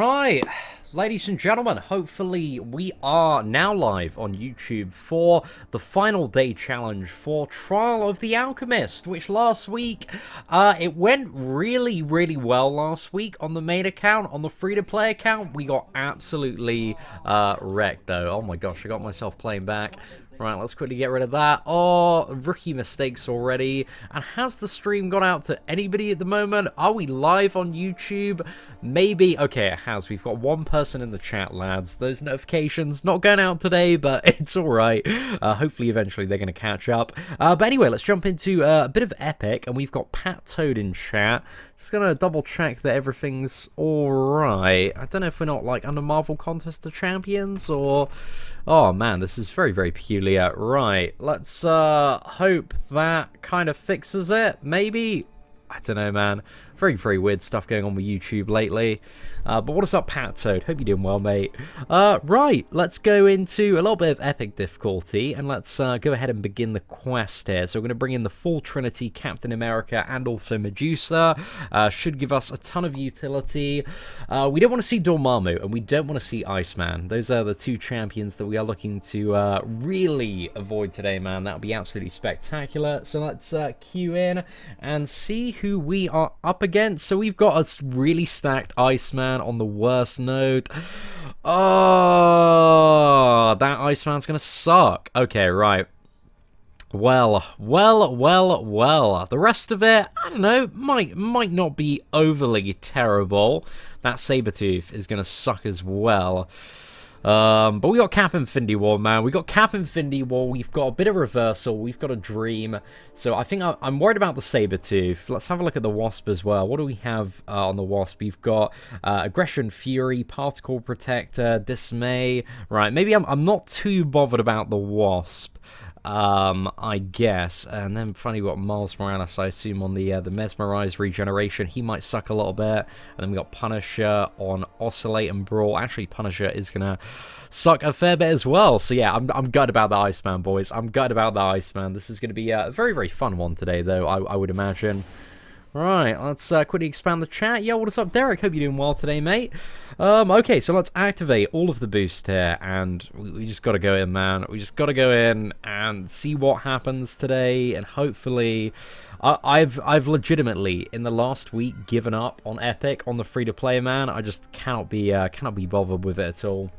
Alright, ladies and gentlemen, hopefully we are now live on YouTube for the final day challenge for Trial of the Alchemist, which last week, it went really well last week on the main account. On the free-to-play account, we got absolutely wrecked though. Oh my gosh, I got myself playing back. Right, let's quickly get rid of that. Oh, rookie mistakes already. And has the stream gone out to anybody at the moment? Are we live on YouTube? Maybe. Okay, it has. We've got one person in the chat, lads. Those notifications not going out today, but it's all right. Hopefully, eventually, they're going to catch up. But anyway, let's jump into a bit of Epic. And we've got Pat Toad in chat. Just going to double check that everything's all right. I don't know if we're not, like, under Marvel Contest of Champions or... Oh man, this is very peculiar. Right, let's hope that kind of fixes it. Maybe? I don't know, man. Very weird stuff going on with YouTube lately. But what is up, Pat Toad? Hope you're doing well, mate. Right, let's go into a little bit of epic difficulty, and let's go ahead and begin the quest here. So we're going to bring in the full Trinity, Captain America, and also Medusa. Should give us a ton of utility. We don't want to see Dormammu, and we don't want to see Iceman. Those are the two champions that we are looking to really avoid today, man. That would be absolutely spectacular. So let's queue in and see who we are up against. So we've got a really stacked Iceman on the worst node. Oh, that Iceman's gonna suck. Okay, right. Well. The rest of it, I don't know, might not be overly terrible. That Sabretooth is gonna suck as well. But we got Cap Infinity War, man. We got Cap Infinity War. We've got a bit of reversal. We've got a dream. So I think I'm worried about the Sabretooth. Let's have a look at the Wasp as well. What do we have on the Wasp? We've got Aggression, Fury, Particle Protector, Dismay. Right, maybe I'm not too bothered about the Wasp. I guess. And then finally we got Miles Morales, I assume, on the Mesmerize Regeneration. He might suck a little bit. And then we got Punisher on Oscillate and Brawl. Actually, Punisher is gonna suck a fair bit as well. So yeah, I'm gutted about the Iceman, boys. I'm gutted about the Iceman. This is gonna be a very fun one today, though, I would imagine. Right, let's quickly expand the chat. Yo, what is up, Derek? Hope you're doing well today, mate. Okay, so let's activate all of the boost here, and we just gotta go in, man. We just gotta go in and see what happens today, and hopefully... I've legitimately, in the last week, given up on Epic, on the free-to-play, man. I just cannot be bothered with it at all.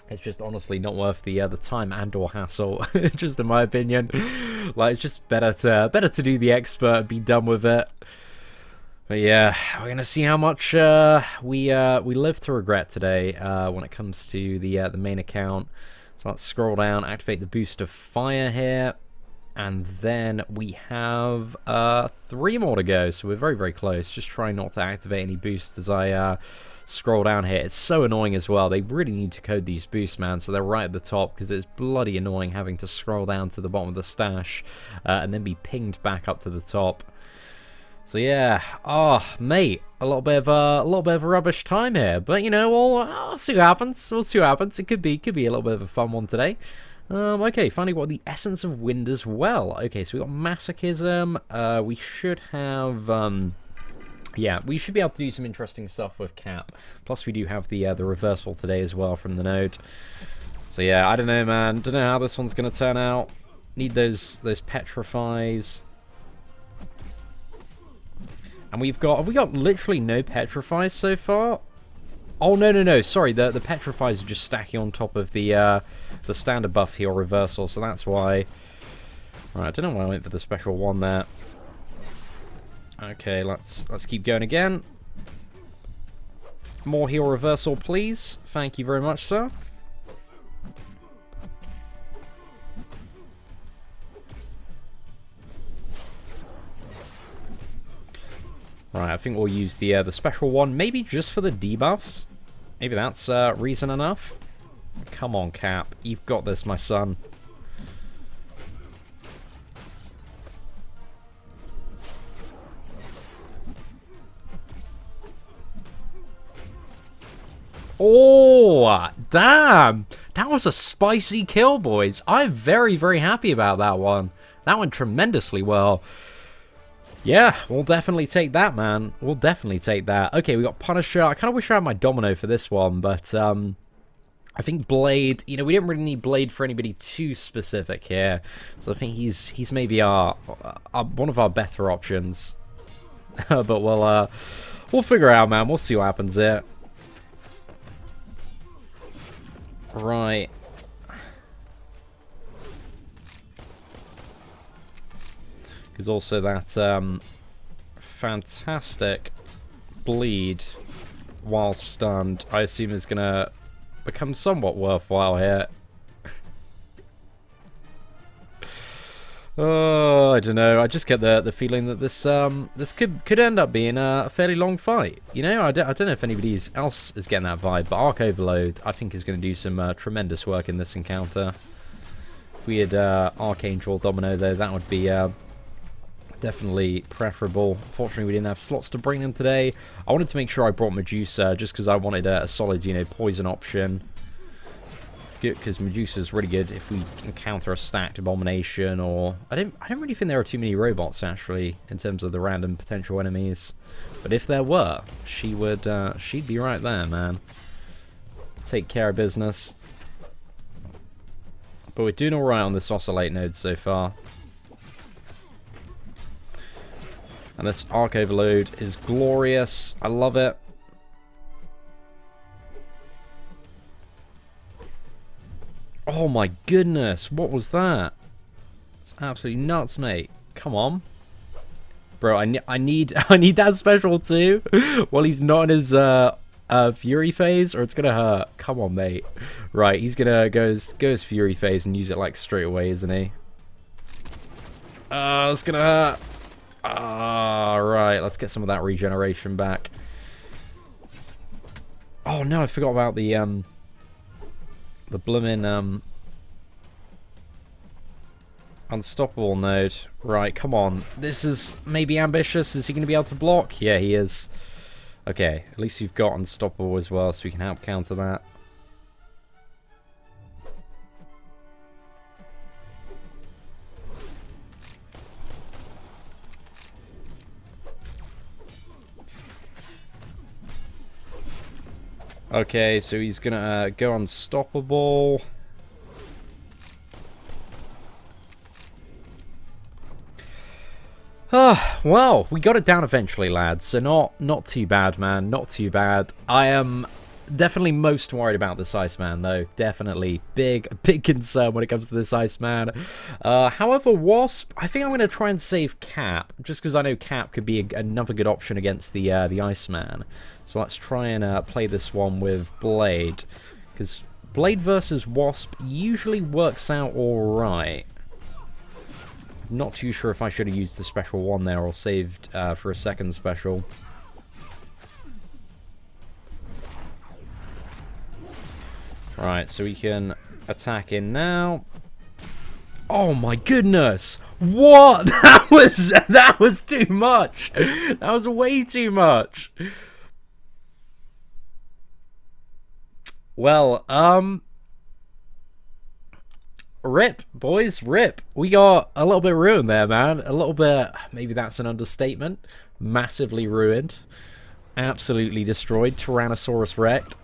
It's just honestly not worth the time and/or hassle, just in my opinion. Like, it's just better to do the expert and be done with it. But yeah, we're gonna see how much we live to regret today when it comes to the main account. So let's scroll down, activate the boost of fire here, and then we have 3 more to go. So we're very close. Just trying not to activate any boosts as I scroll down here. It's so annoying as well. They really need to code these boosts, man, so they're right at the top, because it's bloody annoying having to scroll down to the bottom of the stash and then be pinged back up to the top. So yeah, oh mate, a little bit of a rubbish time here, but you know, we'll see what happens. We'll see what happens. It could be a little bit of a fun one today. Okay, finally got the Essence of Wind as well. Okay, so we got Masochism. We should have yeah, we should be able to do some interesting stuff with Cap. Plus, we do have the reversal today as well from the node. So yeah, I don't know, man. Don't know how this one's gonna turn out. Need those petrifies. And have we got literally no petrifies so far? Oh no! Sorry, the petrifies are just stacking on top of the standard buff here, reversal. So that's why. Right, I don't know why I went for the special one there. Okay, let's keep going again. More heal reversal, please. Thank you very much, sir. Right, I think we'll use the special one, maybe just for the debuffs. Maybe that's reason enough. Come on, Cap. You've got this, my son. Oh, damn. That was a spicy kill, boys. I'm very happy about that one. That went tremendously well. Yeah, we'll definitely take that, man. We'll definitely take that. Okay, we got Punisher. I kind of wish I had my Domino for this one, but I think Blade, we didn't really need Blade for anybody too specific here. So I think he's maybe our one of our better options. But we'll figure it out, man. We'll see what happens here. Right. Because also that fantastic bleed while stunned, I assume is gonna become somewhat worthwhile here. Oh, I don't know. I just get the feeling that this could end up being a fairly long fight. I don't know if anybody else is getting that vibe, but Arc Overload I think is going to do some tremendous work in this encounter. If we had Archangel Domino though, that would be definitely preferable. Fortunately, we didn't have slots to bring them today. I wanted to make sure I brought Medusa just because I wanted a solid, poison option. Because Medusa's really good if we encounter a stacked Abomination, or I don't really think there are too many robots actually in terms of the random potential enemies. But if there were, she'd be right there, man. Take care of business. But we're doing alright on this Oscillate node so far. And this Arc Overload is glorious. I love it. Oh my goodness, what was that? It's absolutely nuts, mate. Come on. Bro, I need that special too. Well, he's not in his Fury phase, or it's gonna hurt. Come on, mate. Right, he's gonna go his Fury phase and use it like straight away, isn't he? It's gonna hurt. Right, let's get some of that regeneration back. Oh no, I forgot about the bloomin' unstoppable node. Right, come on. This is maybe ambitious. Is he going to be able to block? Yeah, he is. Okay, at least we've got unstoppable as well, so we can help counter that. Okay, so he's gonna go unstoppable. Well, we got it down eventually, lads. So not too bad, man. Not too bad. I am definitely most worried about this Iceman, though. Definitely big concern when it comes to this Iceman. However, Wasp, I think I'm going to try and save Cap, just because I know Cap could be another good option against the Iceman. So let's try and play this one with Blade, because Blade versus Wasp usually works out alright. Not too sure if I should have used the special one there or saved for a second special. Right, so we can attack in now. Oh my goodness! What? That was too much! That was way too much! Well, rip, boys, rip. We got a little bit ruined there, man. A little bit, maybe that's an understatement. Massively ruined. Absolutely destroyed. Tyrannosaurus wrecked.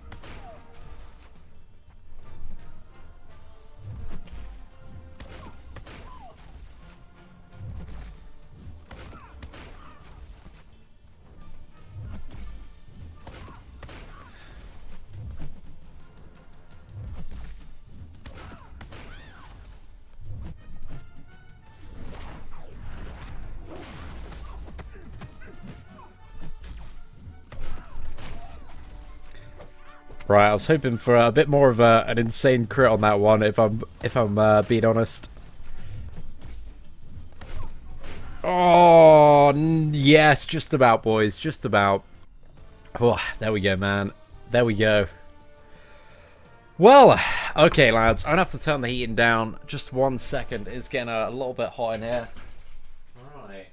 Right, I was hoping for a bit more of an insane crit on that one, if I'm being honest. Oh yes, just about, boys, just about. Oh, there we go, man. There we go. Well, okay, lads, I'm gonna have to turn the heating down just 1 second. It's getting a little bit hot in here. Right.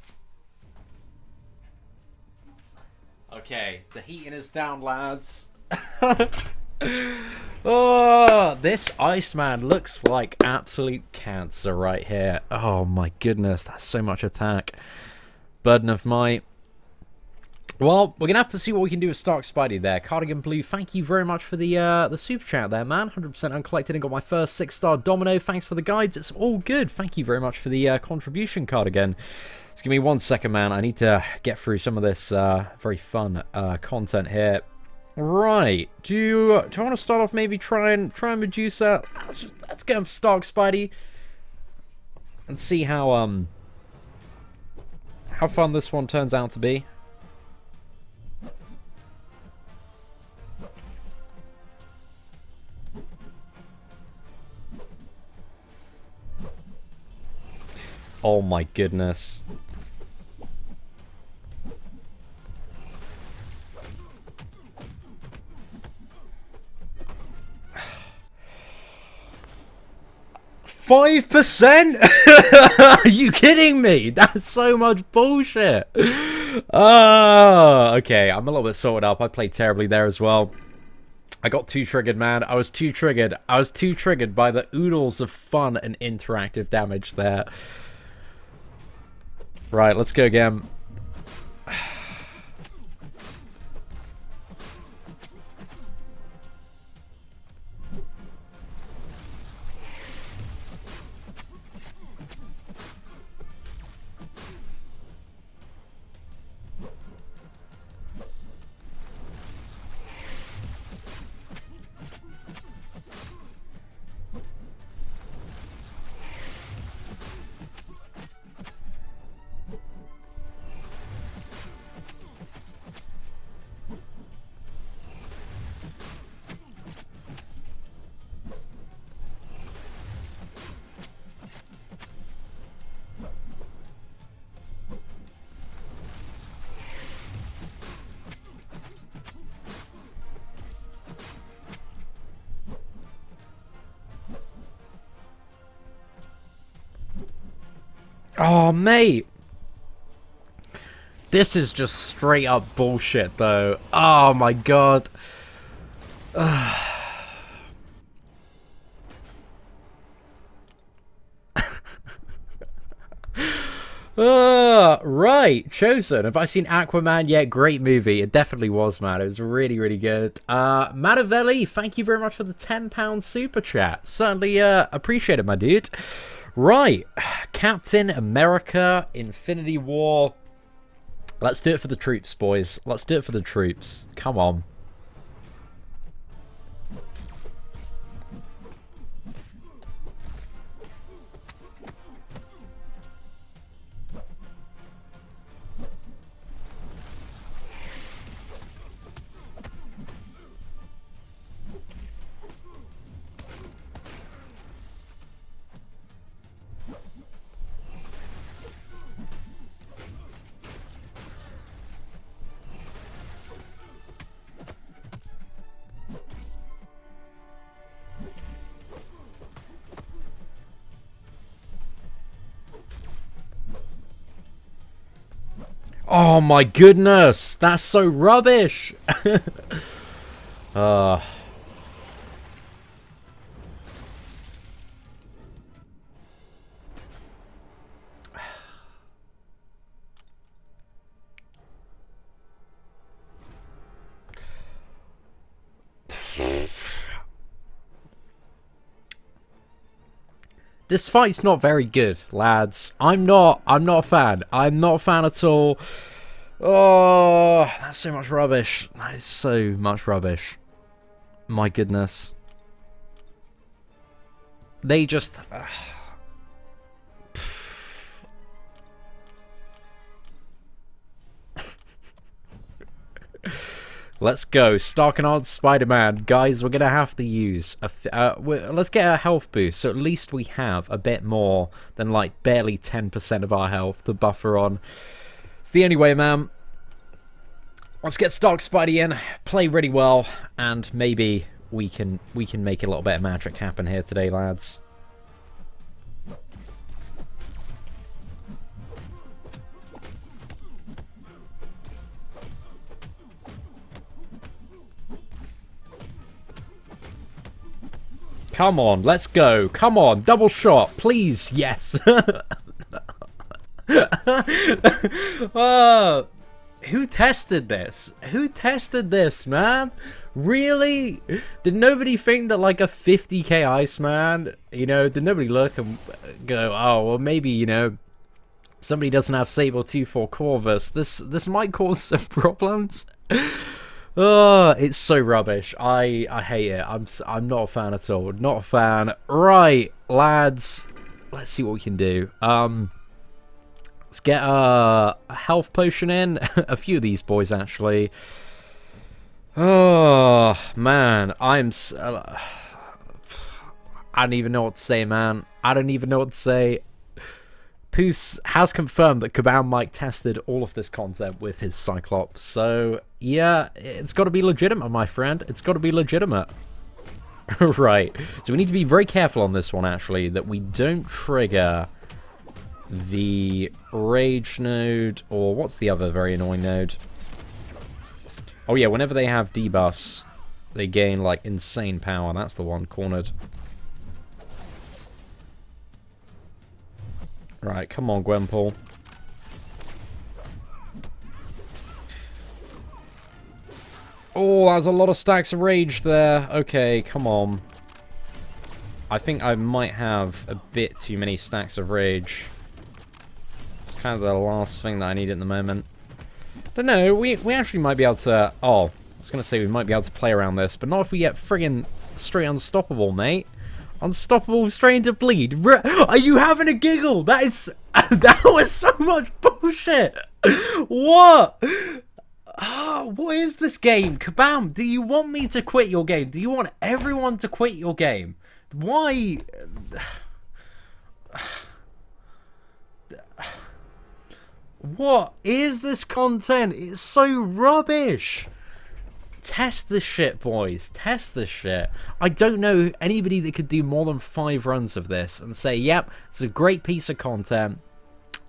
Okay, the heating is down, lads. Oh, this Iceman looks like absolute cancer right here. Oh my goodness, that's so much attack. Burden of Might. Well, we're going to have to see what we can do with Stark Spidey there. Cardigan Blue, thank you very much for the super chat there, man. 100% uncollected and got my first 6-star domino. Thanks for the guides. It's all good. Thank you very much for the contribution, Cardigan. Just give me 1 second, man. I need to get through some of this very fun content here. Right. Do I want to start off maybe try and Medusa? Let's go for Stark Spidey and see how fun this one turns out to be. Oh my goodness. $5%? Are you kidding me? That's so much bullshit. Okay, I'm a little bit sorted up. I played terribly there as well. I got too triggered, man. I was too triggered. I was too triggered by the oodles of fun and interactive damage there. Right, let's go again. Oh, mate. This is just straight up bullshit, though. Oh, my God. Right. Chosen. Have I seen Aquaman yet? Great movie. It definitely was, man. It was really, really good. Matavelli, thank you very much for the £10 super chat. Certainly appreciate it, my dude. Right, Captain America, Infinity War. Let's do it for the troops, boys. Let's do it for the troops. Come on. Oh my goodness, that's so rubbish. This fight's not very good, lads. I'm not a fan. I'm not a fan at all. Oh, that's so much rubbish. That is so much rubbish. My goodness. They just... Let's go. Stark and on Spider-Man. Guys, we're going to have to use... let's get a health boost, so at least we have a bit more than, like, barely 10% of our health to buffer on. It's the only way, man. Let's get Stark Spidey in, play really well, and maybe we can make a little bit of magic happen here today, lads. Come on, let's go. Come on, double shot, please. Yes. Who tested this? Who tested this, man? Really? Did nobody think that like a 50k Iceman, you know, did nobody look and go, oh, well maybe, you know, somebody doesn't have Saber-tooth or Corvus. This might cause some problems. Oh, it's so rubbish. I hate it. I'm not a fan at all. Not a fan. Right, lads. Let's see what we can do. Let's get a health potion in. A few of these boys, actually. Oh, man. I don't even know what to say, man. I don't even know what to say. Poos has confirmed that Kabam Mike tested all of this content with his Cyclops. So, yeah, it's got to be legitimate, my friend. It's got to be legitimate. Right. So we need to be very careful on this one, actually, that we don't trigger the Rage node, or what's the other very annoying node? Oh, yeah, whenever they have debuffs, they gain, like, insane power. That's the one, cornered. Right, come on, Gwenpool. Oh, that's a lot of stacks of rage there. Okay, come on. I think I might have a bit too many stacks of rage. It's kind of the last thing that I need at the moment. Don't know, we actually might be able to... Oh, I was going to say we might be able to play around this, but not if we get friggin' straight unstoppable, mate. Unstoppable, straight into bleed. Are you having a giggle? That is... That was so much bullshit. What? Oh, what is this game? Kabam, do you want me to quit your game? Do you want everyone to quit your game? Why? What is this content? It's so rubbish. Test this shit, boys. Test this shit. I don't know anybody that could do more than 5 runs of this and say, yep, it's a great piece of content.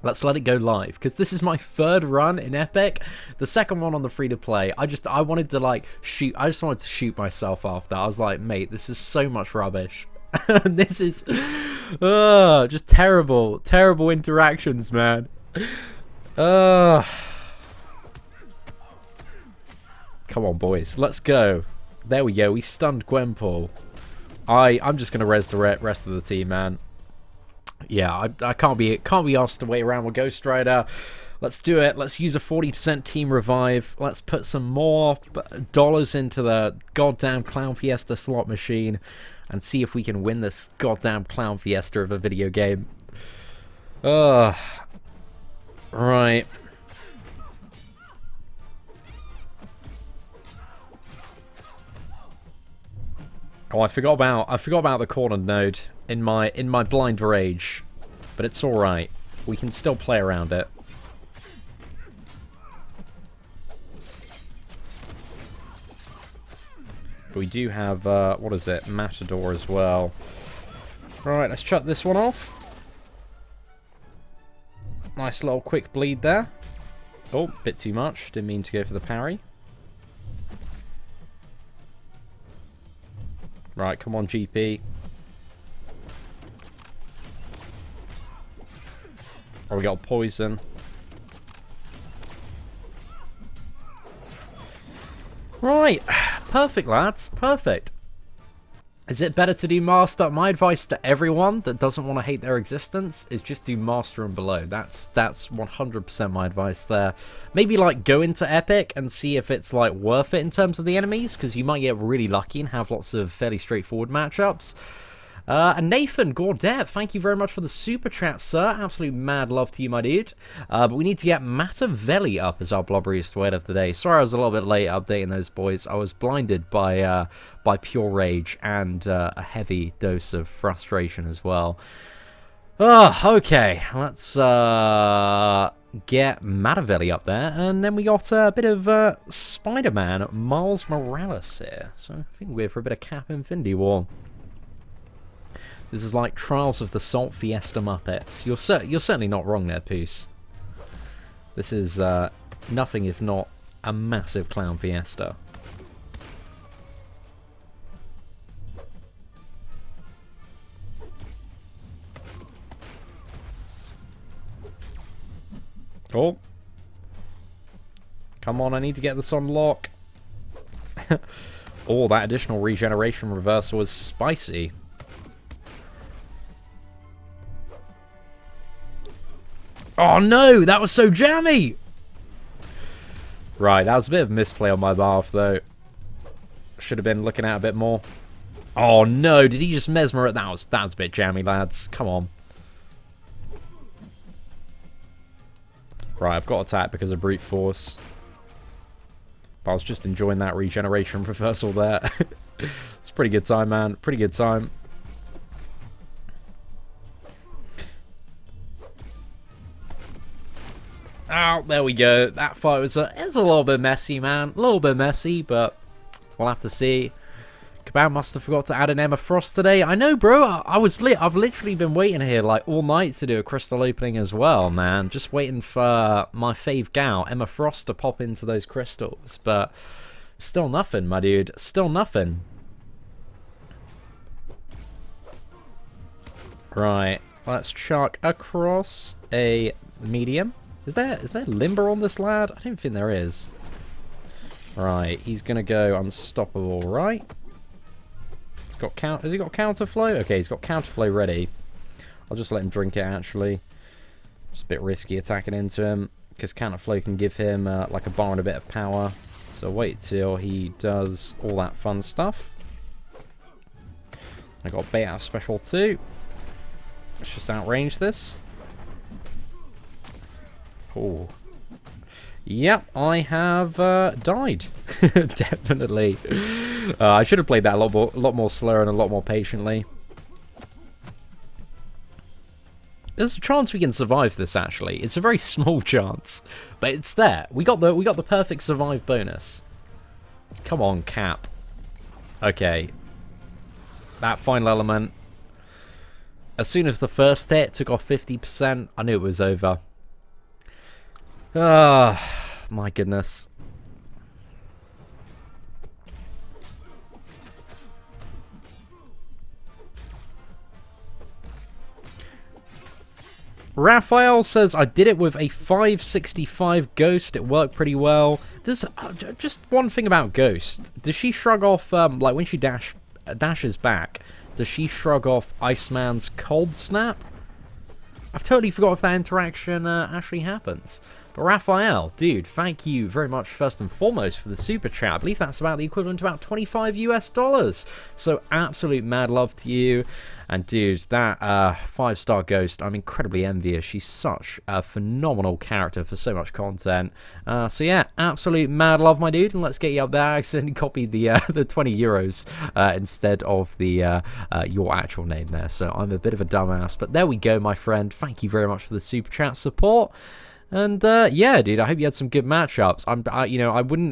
Let's let it go live. Because this is my 3rd run in Epic. The 2nd one on the free-to-play. I wanted to, like, shoot. I just wanted to shoot myself after. I was like, mate, this is so much rubbish. This is just terrible, terrible interactions, man. Come on, boys. Let's go. There we go. We stunned Gwenpool. I'm just gonna res the rest of the team, man. Yeah, I can't be asked to wait around with Ghost Rider. Let's do it. Let's use a 40% team revive. Let's put some more dollars into the goddamn Clown Fiesta slot machine and see if we can win this goddamn Clown Fiesta of a video game. Right. Oh, I forgot about the cornered node in my blind rage, but it's all right. We can still play around it. But we do have what is it? Matador as well. All right, let's chuck this one off. Nice little quick bleed there. Oh, bit too much. Didn't mean to go for the parry. Right, come on, GP. Oh, we got poison. Right, perfect, lads. Perfect. Is it better to do Master? My advice to everyone that doesn't want to hate their existence is just do Master and below. That's 100% my advice there. Maybe like go into Epic and see if it's like worth it in terms of the enemies, because you might get really lucky and have lots of fairly straightforward matchups. And Nathan Gordet, thank you very much for the super chat, sir. Absolute mad love to you, my dude. But we need to get Matavelli up as our blobberiest word of the day. Sorry I was a little bit late updating those boys. I was blinded by pure rage and a heavy dose of frustration as well. Okay. Let's get Matavelli up there. And then we got a bit of Spider-Man, Miles Morales here. So I think we're for a bit of Cap Infinity War. This is like Trials of the Salt Fiesta Muppets. You're certainly not wrong there, Poos. This is nothing if not a massive Clown Fiesta. Oh. Come on, I need to get this on lock. Oh, that additional regeneration reversal is spicy. Oh no, that was so jammy! Right, that was a bit of a misplay on my behalf, though. Should have been looking at a bit more. Oh no, did he just mesmerize? That was a bit jammy, lads. Come on. Right, I've got to attack because of brute force. But I was just enjoying that regeneration reversal there. It's a pretty good time, man. Pretty good time. Oh, there we go. That fight was it's a little bit messy, man. A little bit messy, but we'll have to see. Kabam must have forgot to add an Emma Frost today. I know, bro. I've literally been waiting here like all night to do a crystal opening as well, man. Just waiting for my fave gal, Emma Frost, to pop into those crystals. But still nothing, my dude. Still nothing. Right. Let's chuck across a medium. Is there limber on this lad? I don't think there is. Right, he's gonna go unstoppable, right? Has he got counterflow? Okay, he's got counterflow ready. I'll just let him drink it, actually. Just a bit risky attacking into him, because counterflow can give him like a bar and a bit of power. So wait till he does all that fun stuff. I got bait out special too. Let's just outrange this. Oh. Yep, I have died. Definitely. I should have played that a lot more slower and a lot more patiently. There's a chance we can survive this, actually. It's a very small chance, but it's there. We got the perfect survive bonus. Come on, Cap. Okay. That final element. As soon as the first hit took off 50%, I knew it was over. Ah, my goodness. Raphael says, I did it with a 565 Ghost. It worked pretty well. There's just one thing about Ghost. Does she shrug off, like when she dashes back, does she shrug off Iceman's Cold Snap? I've totally forgot if that interaction actually happens. But Raphael, dude, thank you very much first and foremost for the super chat. I believe that's about the equivalent to about $25 US. So absolute mad love to you. And dude, that 5-star Ghost, I'm incredibly envious. She's such a phenomenal character for so much content. So yeah, absolute mad love, my dude. And let's get you up there. I accidentally copied the 20 euros instead of the your actual name there. So I'm a bit of a dumbass. But there we go, my friend. Thank you very much for the super chat support. And yeah, dude, I hope you had some good matchups.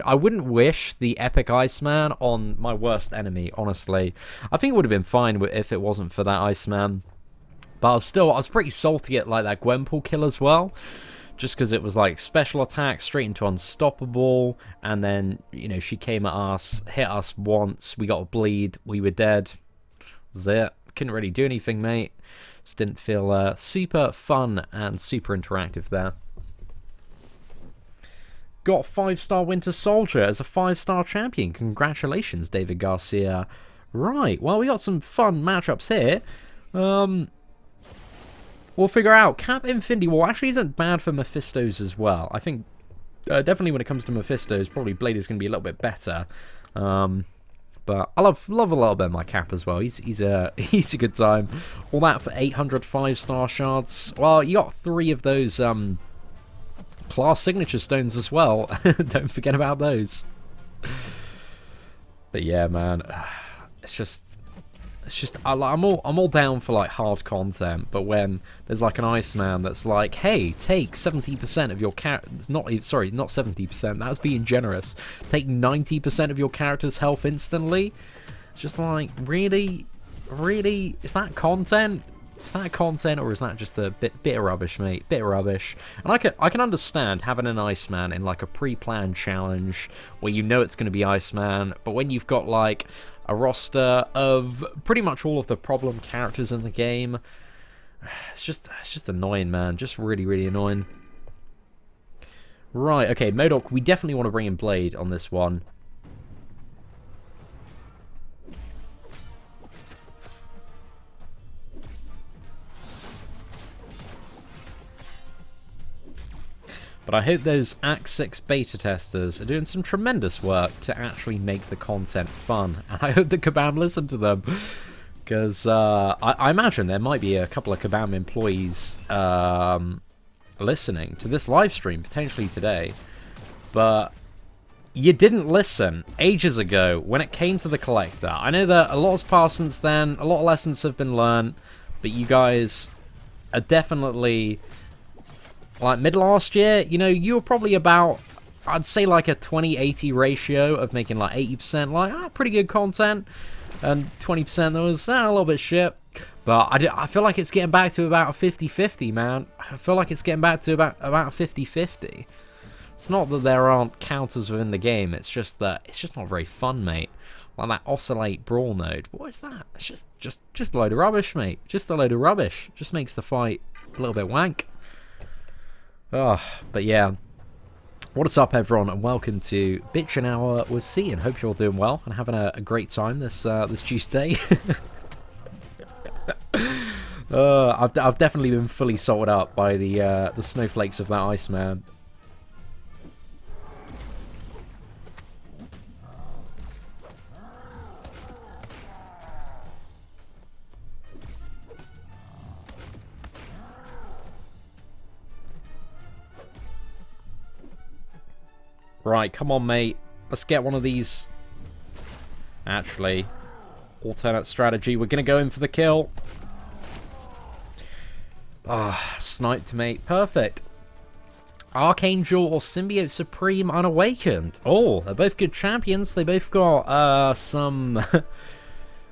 I wouldn't wish the epic Iceman on my worst enemy. Honestly, I think it would have been fine if it wasn't for that Iceman. But I was pretty salty at like that Gwenpool kill as well, just because it was like special attack straight into unstoppable, and then she came at us, hit us once, we got a bleed, we were dead. That was it. Couldn't really do anything, mate. Just didn't feel super fun and super interactive there. Got 5-star Winter Soldier as a 5-star champion. Congratulations, David Garcia. Right, well, we got some fun matchups here. We'll figure out. Cap Infinity War actually isn't bad for Mephistos as well. I think definitely when it comes to Mephistos, probably Blade is going to be a little bit better. But I love a little bit of my Cap as well. He's a good time. All that for 800 5-star shards. Well, you got 3 of those class signature stones as well. Don't forget about those. But yeah, man, it's just I'm all down for like hard content, but when there's like an Iceman that's like, hey, take 70% of your not 70%, that's being generous, take 90% of your character's health instantly, it's just like, really, is that content? Is that content, or is that just a bit of rubbish, mate? Bit of rubbish. And I can understand having an Iceman in like a pre-planned challenge where you know it's going to be Iceman, but when you've got like a roster of pretty much all of the problem characters in the game, it's just annoying, man. Just really, really annoying. Right, okay, MODOK, we definitely want to bring in Blade on this one. But I hope those Act 6 beta testers are doing some tremendous work to actually make the content fun. And I hope that Kabam listen to them. Because I imagine there might be a couple of Kabam employees listening to this live stream, potentially today. But you didn't listen ages ago when it came to the Collector. I know that a lot has passed since then, a lot of lessons have been learned, but you guys are definitely, like mid last year, you know, you were probably about, I'd say like a 20-80 ratio of making like 80% like, pretty good content, and 20% that was a little bit shit. But I feel like it's getting back to about a 50-50, man. I feel like it's getting back to about a 50-50. It's not that there aren't counters within the game, it's just that it's just not very fun, mate. Like that oscillate brawl node. What is that? It's just a load of rubbish, mate. Just a load of rubbish. Just makes the fight a little bit wank. Oh, but yeah. What is up, everyone, and welcome to Bitchin' Hour with Seatin. Hope you're all doing well and having a great time this Tuesday. I've definitely been fully salted up by the snowflakes of that Iceman. Right, come on, mate. Let's get one of these. Actually, alternate strategy. We're going to go in for the kill. Ah, sniped, mate. Perfect. Archangel or Symbiote Supreme Unawakened. Oh, they're both good champions. They both got some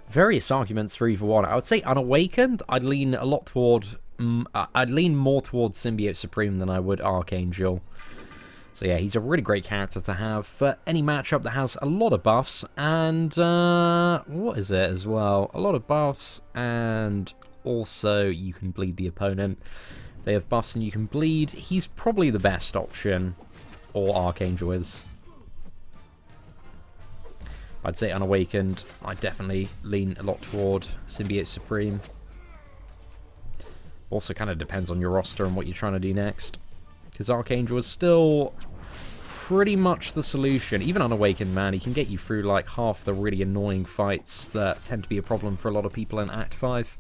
various arguments for either one. I would say Unawakened, I'd lean a lot toward... I'd lean more towards Symbiote Supreme than I would Archangel. So yeah, he's a really great character to have for any matchup that has a lot of buffs, and what is it as well? A lot of buffs, and also you can bleed the opponent. If they have buffs and you can bleed, he's probably the best option, or Archangel is. I'd say Unawakened, I definitely lean a lot toward Symbiote Supreme. Also kind of depends on your roster and what you're trying to do next. Because Archangel is still pretty much the solution. Even Unawakened, man, he can get you through like half the really annoying fights that tend to be a problem for a lot of people in Act 5.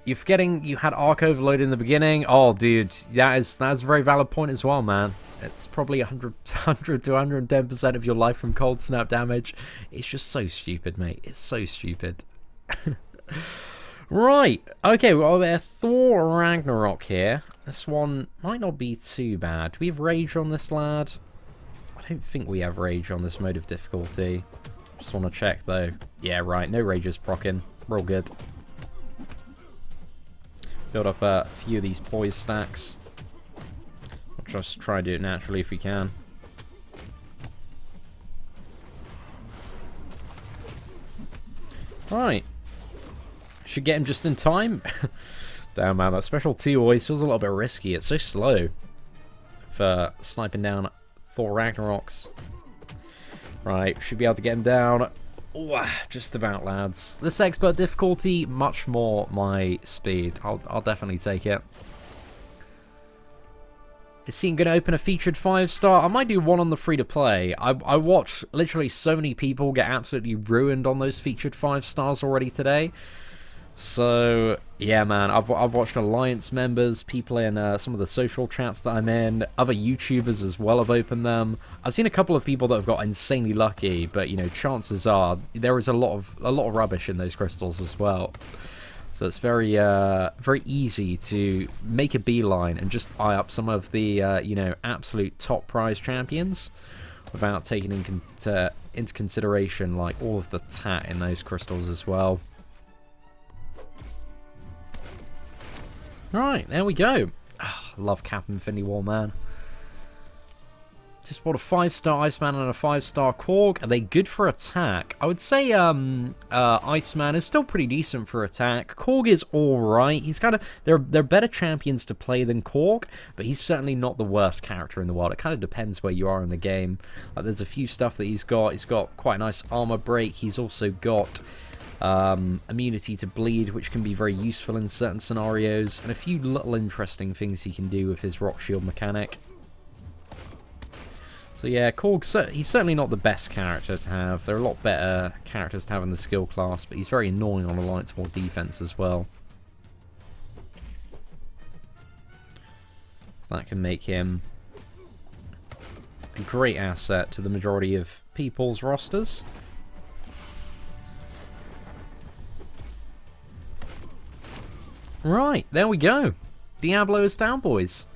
You're forgetting you had Arc Overload in the beginning. Oh, dude, that's a very valid point as well, man. It's probably 100 to 110% of your life from cold snap damage. It's just so stupid, mate. It's so stupid. Right, okay, we've got a bit of Thor Ragnarok here. This one might not be too bad. Do we have Rage on this lad? I don't think we have Rage on this mode of difficulty. Just want to check, though. Yeah, right, no Rages proccing. We're all good. Build up a few of these poise stacks. I'll just try to do it naturally if we can. Right. Should get him just in time. Damn, man, that special 2 always feels a little bit risky. It's so slow for sniping down Thor Ragnaroks. Right, should be able to get him down. Ooh, just about, lads. This expert difficulty, much more my speed. I'll definitely take it. Is Seatin going to open a featured 5-star? I might do one on the free-to-play. I watched literally so many people get absolutely ruined on those featured 5-stars already today. So, yeah, man, I've watched Alliance members, people in some of the social chats that I'm in, other YouTubers as well have opened them. I've seen a couple of people that have got insanely lucky, but, you know, chances are there is a lot of rubbish in those crystals as well. So it's very easy to make a beeline and just eye up some of the, you know, absolute top prize champions without taking into consideration, like, all of the tat in those crystals as well. Right, there we go. Oh, love Cap Infinity War, man. Just bought a 5-star Iceman and a 5-star Korg. Are they good for attack? I would say Iceman is still pretty decent for attack. Korg is alright. He's kind of... They're better champions to play than Korg, but he's certainly not the worst character in the world. It kind of depends where you are in the game. There's a few stuff that he's got. He's got quite a nice armor break. He's also got immunity to bleed, which can be very useful in certain scenarios, and a few little interesting things he can do with his rock shield mechanic. So yeah, Korg, he's certainly not the best character to have. There are a lot better characters to have in the skill class, but he's very annoying on Alliance War defense as well. So that can make him a great asset to the majority of people's rosters. Right, there we go. Diablo is down, boys.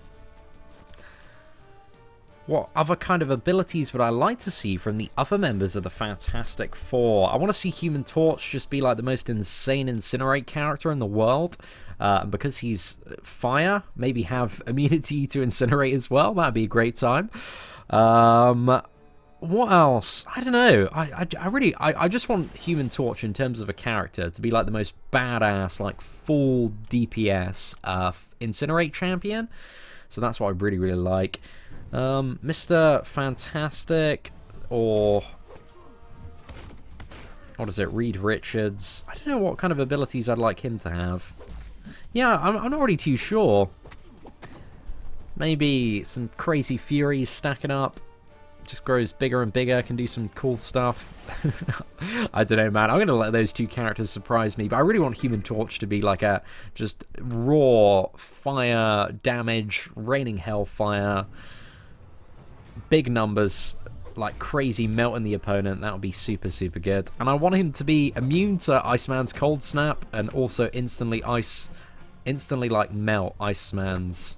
What other kind of abilities would I like to see from the other members of the Fantastic Four? I want to see Human Torch just be like the most insane Incinerate character in the world. And because he's fire, maybe have immunity to Incinerate as well. That'd be a great time. What else? I don't know. I just want Human Torch in terms of a character to be like the most badass, like full DPS Incinerate champion. So that's what I really, really like. Mr. Fantastic, or what is it, Reed Richards. I don't know what kind of abilities I'd like him to have. Yeah, I'm not really too sure. Maybe some crazy furies stacking up. Just grows bigger and bigger, can do some cool stuff. I don't know, man. I'm going to let those two characters surprise me, but I really want Human Torch to be like a just raw fire damage, raining hellfire. Big numbers, like crazy, melting the opponent. That would be super, super good. And I want him to be immune to Iceman's Cold Snap, and also instantly like melt Iceman's.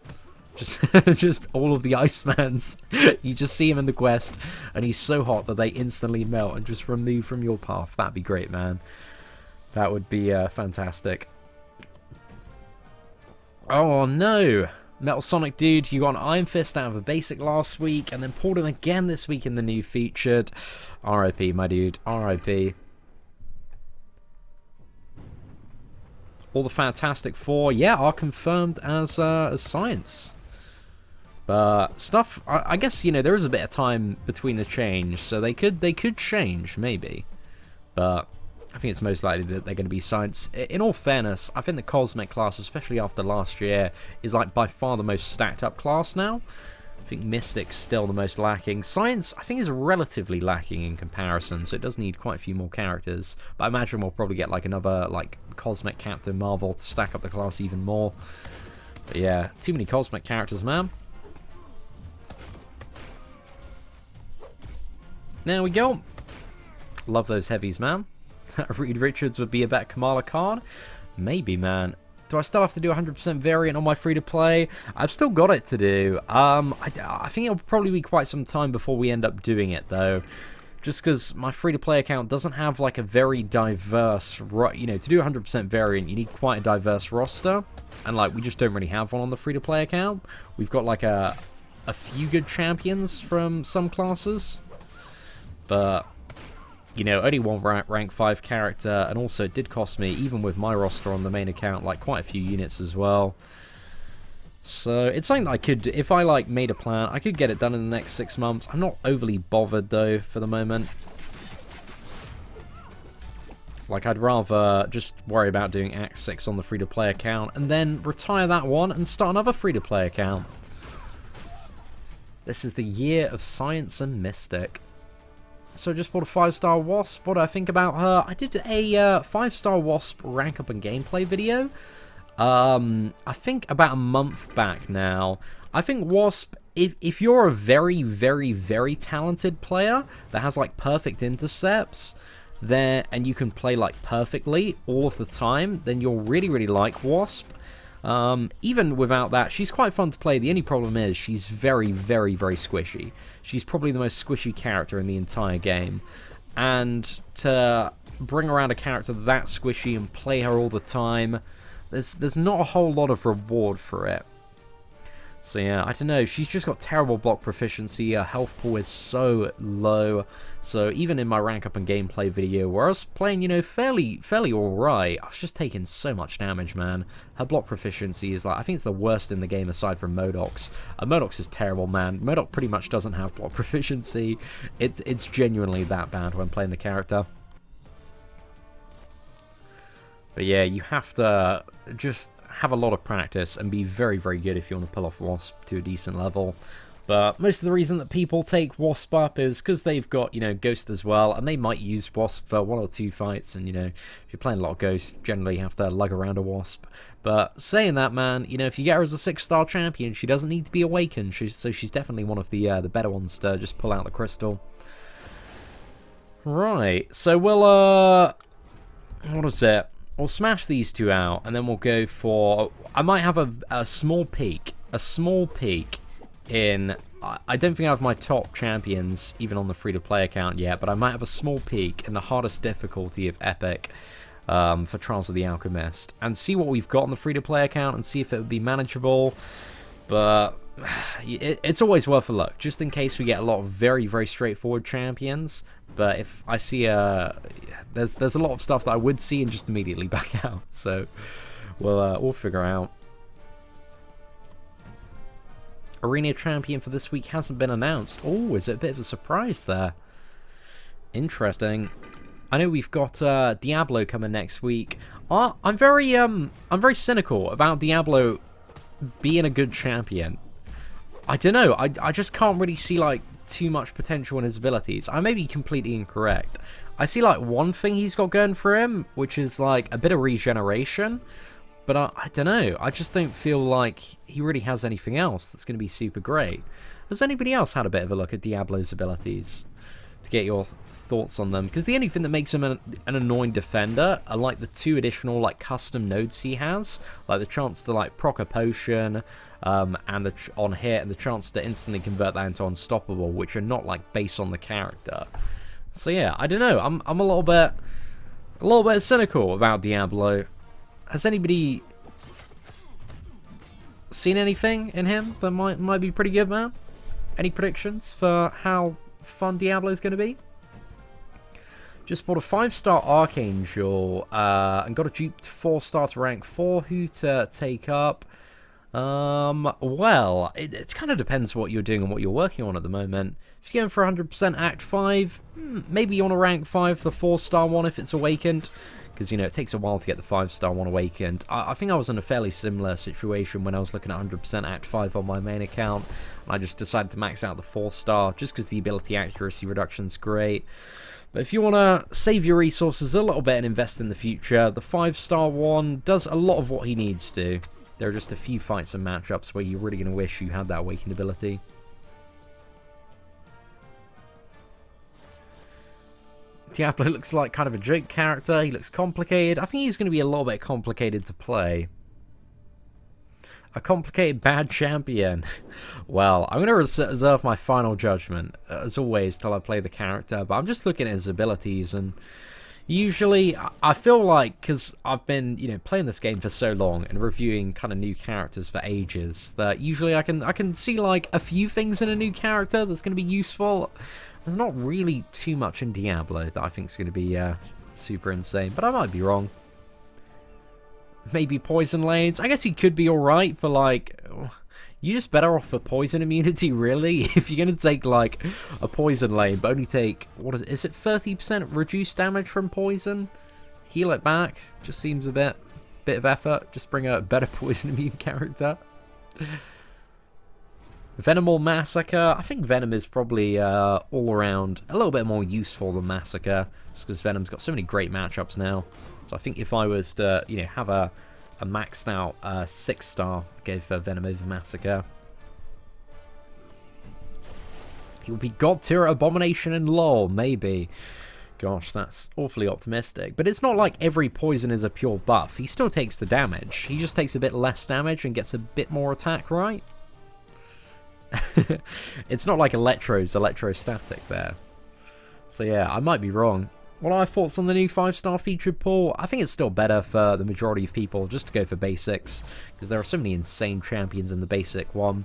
Just all of the Icemans. You just see him in the quest, and he's so hot that they instantly melt and just remove from your path. That'd be great, man. That would be fantastic. Oh no! Metal Sonic dude, you got an Iron Fist out of a basic last week, and then pulled him again this week in the new featured. RIP, my dude. RIP. All the Fantastic Four, yeah, are confirmed as Science. But stuff, I guess, you know, there is a bit of time between the change, so they could change, maybe. But I think it's most likely that they're going to be Science. In all fairness, I think the Cosmic class, especially after last year, is like by far the most stacked up class now. I think Mystic's still the most lacking. Science, I think, is relatively lacking in comparison, so it does need quite a few more characters. But I imagine we'll probably get like another like Cosmic Captain Marvel to stack up the class even more. But yeah, too many Cosmic characters, man. There we go. Love those heavies, man. Reed Richards would be a better Kamala Khan. Maybe, man. Do I still have to do 100% variant on my free-to-play? I've still got it to do. I think it'll probably be quite some time before we end up doing it, though. Just because my free-to-play account doesn't have, like, a very diverse... You know, to do 100% variant, you need quite a diverse roster. And, like, we just don't really have one on the free-to-play account. We've got, like, a few good champions from some classes. But... you know, only one rank 5 character, and also it did cost me, even with my roster on the main account, like quite a few units as well. So it's something that I could, if I like made a plan, I could get it done in the next 6 months. I'm not overly bothered though for the moment. Like I'd rather just worry about doing Act 6 on the free-to-play account, and then retire that one and start another free-to-play account. This is the year of Science and Mystic. So I just bought a 5-star Wasp. What do I think about her? I did a 5-star Wasp rank up and gameplay video. I think about a month back now. I think Wasp, if you're a very, very, very talented player that has like perfect intercepts, there and you can play like perfectly all of the time, then you'll really, really like Wasp. Even without that, she's quite fun to play. The only problem is she's very, very, very squishy. She's probably the most squishy character in the entire game. And to bring around a character that squishy and play her all the time, there's not a whole lot of reward for it. So yeah, I don't know, she's just got terrible block proficiency, her health pool is so low, so even in my rank up and gameplay video where I was playing, you know, fairly alright, I was just taking so much damage, man. Her block proficiency is like, I think it's the worst in the game aside from Modoc's. Modoc's is terrible, man. Modoc pretty much doesn't have block proficiency. It's genuinely that bad when playing the character. But yeah, you have to just have a lot of practice and be very, very good if you want to pull off Wasp to a decent level. But most of the reason that people take Wasp up is because they've got, you know, Ghost as well, and they might use Wasp for 1 or 2 fights, and, you know, if you're playing a lot of Ghost, generally you have to lug around a Wasp. But saying that, man, you know, if you get her as a 6-star champion, she doesn't need to be awakened, so she's definitely one of the better ones to just pull out the crystal. Right, so we'll, what is it? We'll smash these 2 out, and then we'll go for... I might have a small peak. A small peak in... I don't think I have my top champions, even on the free-to-play account yet, but I might have a small peak in the hardest difficulty of Epic for Trials of the Alchemist, and see what we've got on the free-to-play account, and see if it would be manageable. But it's always worth a look, just in case we get a lot of very, very straightforward champions. But if I see there's a lot of stuff that I would see and just immediately back out. So we'll figure out. Arena champion for this week hasn't been announced. Oh, is it a bit of a surprise there? Interesting. I know we've got Diablo coming next week. I'm very cynical about Diablo being a good champion. I don't know. I just can't really see like too much potential in his abilities. I may be completely incorrect. I see like one thing he's got going for him, which is like a bit of regeneration, but I don't know. I just don't feel like he really has anything else that's going to be super great. Has anybody else had a bit of a look at Diablo's abilities to get your thoughts on them? Because the only thing that makes him an annoying defender are like the 2 additional like custom nodes he has, like the chance to like proc a potion and the on hit, and the chance to instantly convert that into unstoppable, which are not like based on the character. So yeah, I don't know. I'm a little bit cynical about Diablo. Has anybody seen anything in him that might be pretty good, man? Any predictions for how fun Diablo's going to be? Just bought a 5-star Archangel and got a duped 4-star to rank 4. Who to take up? Well, it kind of depends what you're doing and what you're working on at the moment. If you're going for 100% Act 5, maybe you want to rank 5 the 4-star one if it's awakened, because, you know, it takes a while to get the 5-star one awakened. I think I was in a fairly similar situation when I was looking at 100% Act 5 on my main account, and I just decided to max out the 4-star, just because the ability accuracy reduction's great. But if you want to save your resources a little bit and invest in the future, the 5-star one does a lot of what he needs to. There are just a few fights and matchups where you're really going to wish you had that awakened ability. Diablo looks like kind of a Drake character. He looks complicated. I think he's going to be a little bit complicated to play. A complicated bad champion. Well, I'm going to reserve my final judgment, as always, till I play the character. But I'm just looking at his abilities, and usually I feel like, because I've been, you know, playing this game for so long and reviewing kind of new characters for ages, that usually I can see like a few things in a new character that's going to be useful. There's not really too much in Diablo that I think is going to be super insane, but I might be wrong. Maybe poison lanes. I guess he could be alright for like... You're just better off for poison immunity, really? If you're going to take like a poison lane, but only take... What is it 30% reduced damage from poison? Heal it back. Just seems a bit of effort. Just bring a better poison immune character. Venomal Massacre. I think Venom is probably all around a little bit more useful than Massacre, just because Venom's got so many great matchups now. So I think if I was to, you know, have a maxed out 6-star, I'd go for Venom over Massacre. He'll be God tier Abomination and LOL, maybe. Gosh, that's awfully optimistic. But it's not like every poison is a pure buff. He still takes the damage. He just takes a bit less damage and gets a bit more attack, right? It's not like Electro's electrostatic there. So yeah, I might be wrong. What are our thoughts on the new 5-star featured pool? I think it's still better for the majority of people just to go for basics, because there are so many insane champions in the basic one.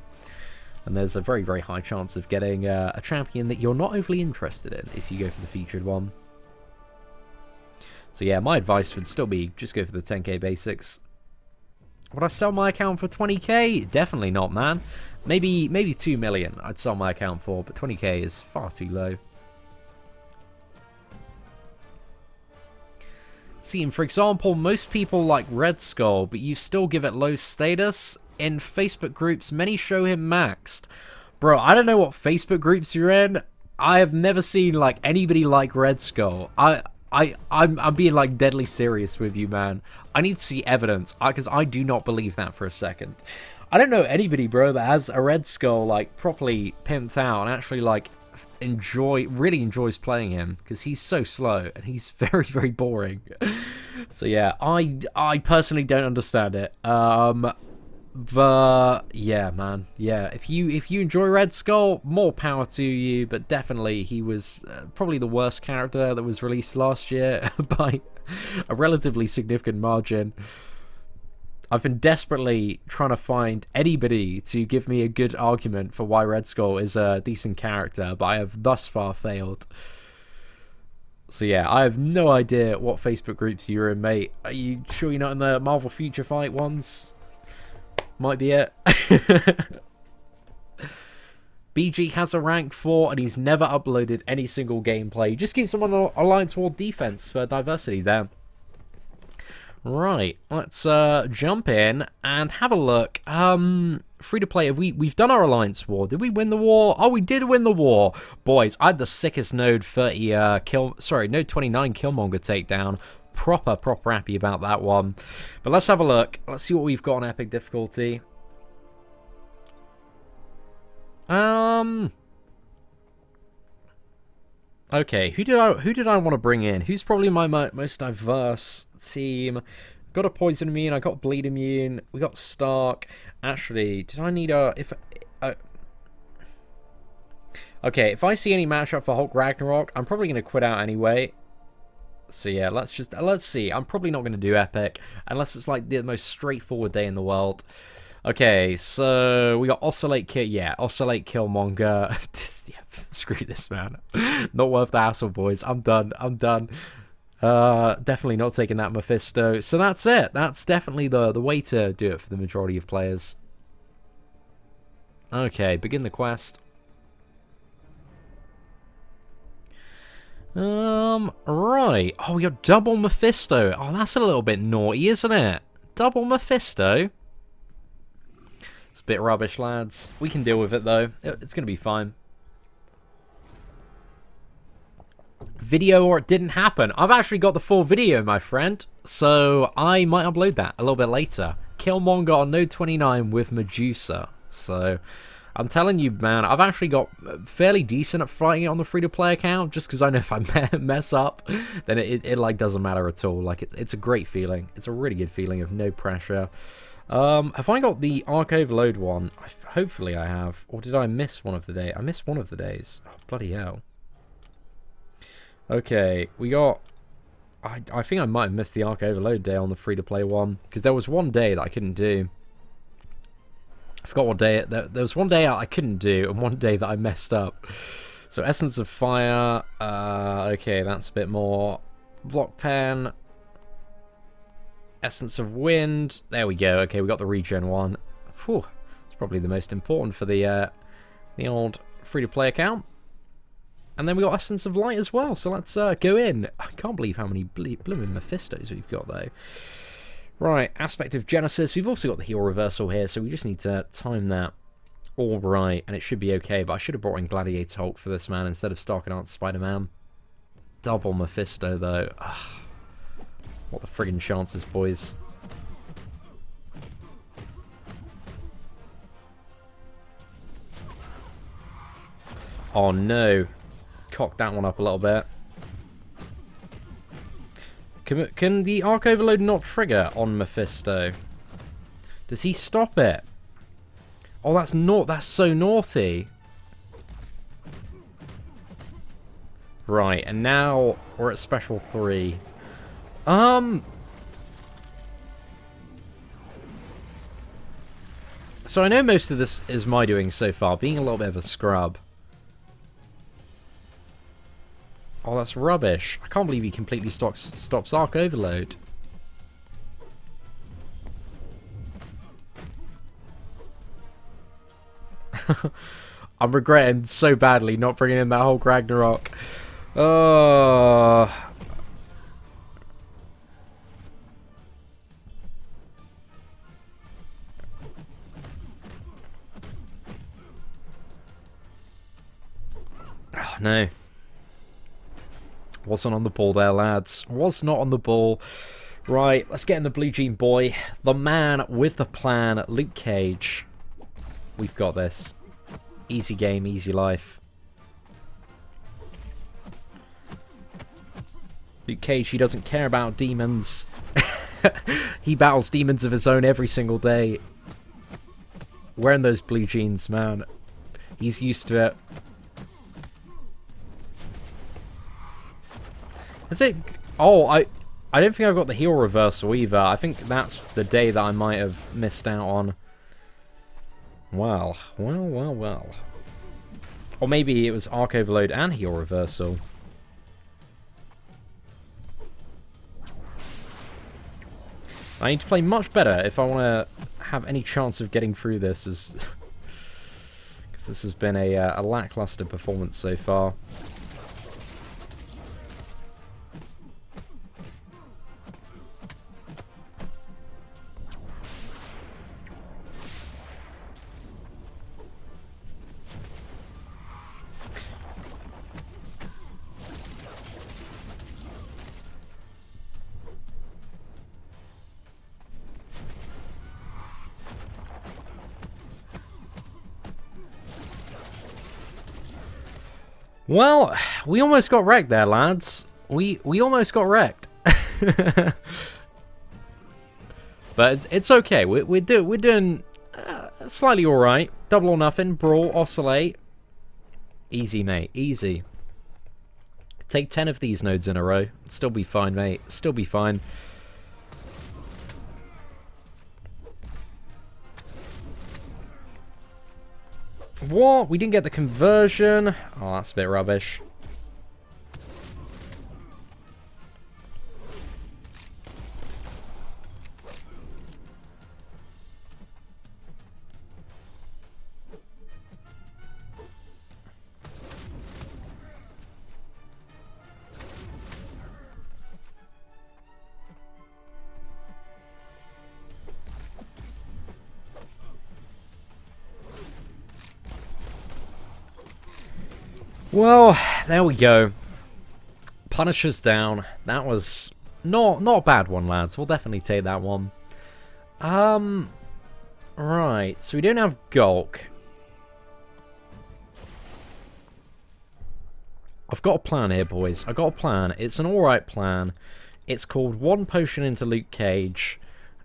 And there's a very, very high chance of getting a champion that you're not overly interested in if you go for the featured one. So yeah, my advice would still be just go for the 10k basics. Would I sell my account for 20k? Definitely not, man. Maybe 2 million I'd sell my account for, but 20k is far too low. See, for example, most people like Red Skull, but you still give it low status. In Facebook groups, many show him maxed. Bro, I don't know what Facebook groups you're in. I have never seen like anybody like Red Skull. I'm being like deadly serious with you, man. I need to see evidence, because I do not believe that for a second. I don't know anybody, bro, that has a Red Skull like properly pimped out and actually like really enjoys playing him, because he's so slow and he's very, very boring. So yeah, I personally don't understand it. But yeah, man, yeah, if you enjoy Red Skull, more power to you, but definitely he was probably the worst character that was released last year by a relatively significant margin. I've been desperately trying to find anybody to give me a good argument for why Red Skull is a decent character, but I have thus far failed. So yeah, I have no idea what Facebook groups you're in, mate. Are you sure you're not in the Marvel Future Fight ones? Might be it. BG has a rank 4 and he's never uploaded any single gameplay. He just keeps him on Alliance War defense for diversity there. Right, let's jump in and have a look. Free to play. We've done our Alliance War. Did we win the war? Oh, we did win the war. Boys, I had the sickest node 30 node 29 Killmonger takedown. Proper happy about that one. But let's have a look. Let's see what we've got on epic difficulty. Okay, who did I want to bring in? Who's probably my most diverse team? Got a poison immune, I got bleed immune, we got Stark. Actually, did I need okay, if I see any matchup for Hulk Ragnarok, I'm probably gonna quit out anyway. So yeah, let's see. I'm probably not going to do epic unless it's like the most straightforward day in the world. Okay, so we got Oscillate Killmonger. Yeah, screw this, man. Not worth the hassle, boys. I'm done. Definitely not taking that Mephisto. So that's it. That's definitely the way to do it for the majority of players. Okay, begin the quest. Right. Oh, we got double Mephisto. Oh, that's a little bit naughty, isn't it? Double Mephisto. It's a bit rubbish, lads. We can deal with it, though. It's going to be fine. Video or it didn't happen. I've actually got the full video, my friend. So I might upload that a little bit later. Killmonger on node 29 with Medusa. So I'm telling you, man, I've actually got fairly decent at fighting it on the free-to-play account, just because I know if I mess up, then it like doesn't matter at all. Like it's a great feeling. It's a really good feeling of no pressure. Have I got the Arc Overload one? Hopefully I have. Or did I miss one of the days? I missed one of the days. Oh, bloody hell. Okay, we got... I think I might have missed the Arc Overload day on the free-to-play one, because there was one day that I couldn't do. I forgot what day. There was one day I couldn't do, and one day that I messed up. So Essence of Fire. Okay, that's a bit more. Block Pen. Essence of Wind. There we go. Okay, we got the regen one. Whew. It's probably the most important for the old free-to-play account. And then we got Essence of Light as well. So let's go in. I can't believe how many blooming Mephistos we've got, though. Right, Aspect of Genesis. We've also got the heal reversal here, so we just need to time that all right, and it should be okay. But I should have brought in Gladiator Hulk for this, man, instead of Stark and Art Spider-Man. Double Mephisto, though. Ugh. What the friggin' chances, boys? Oh, no. Cocked that one up a little bit. Can the Arc Overload not trigger on Mephisto? Does he stop it? Oh, that's so naughty. Right, and now we're at Special 3. So I know most of this is my doing so far, being a little bit of a scrub. Oh, that's rubbish. I can't believe he completely stops Arc Overload. I'm regretting so badly not bringing in that whole Ragnarok. Oh. Oh, no. Wasn't on the ball there, lads. Was not on the ball. Right, let's get in the Blue Jean boy. The man with the plan, Luke Cage. We've got this. Easy game, easy life. Luke Cage, he doesn't care about demons. He battles demons of his own every single day. Wearing those blue jeans, man. He's used to it. Is it? Oh, I don't think I got the heel reversal either. I think that's the day that I might have missed out on. Well. Or maybe it was Arc Overload and heel reversal. I need to play much better if I want to have any chance of getting through this, because this has been a lackluster performance so far. Well, we almost got wrecked there, lads. We almost got wrecked. But it's okay. We're doing slightly all right. Double or nothing. Brawl, oscillate. Easy, mate. Easy. Take 10 of these nodes in a row. Still be fine, mate. Still be fine. What? We didn't get the conversion? Oh, that's a bit rubbish. Well, there we go. Punisher's down. That was not a bad one, lads. We'll definitely take that one. Right. So we don't have Gulk. I've got a plan here, boys. I've got a plan. It's an alright plan. It's called one potion into Luke Cage,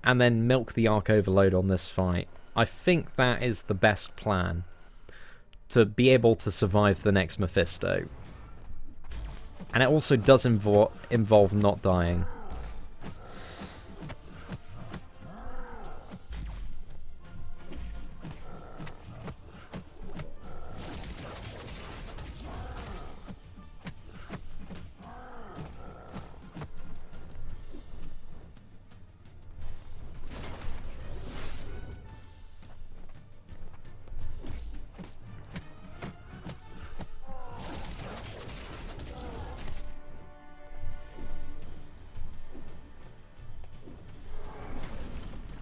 and then milk the Arc Overload on this fight. I think that is the best plan to be able to survive the next Mephisto. And it also does involve not dying.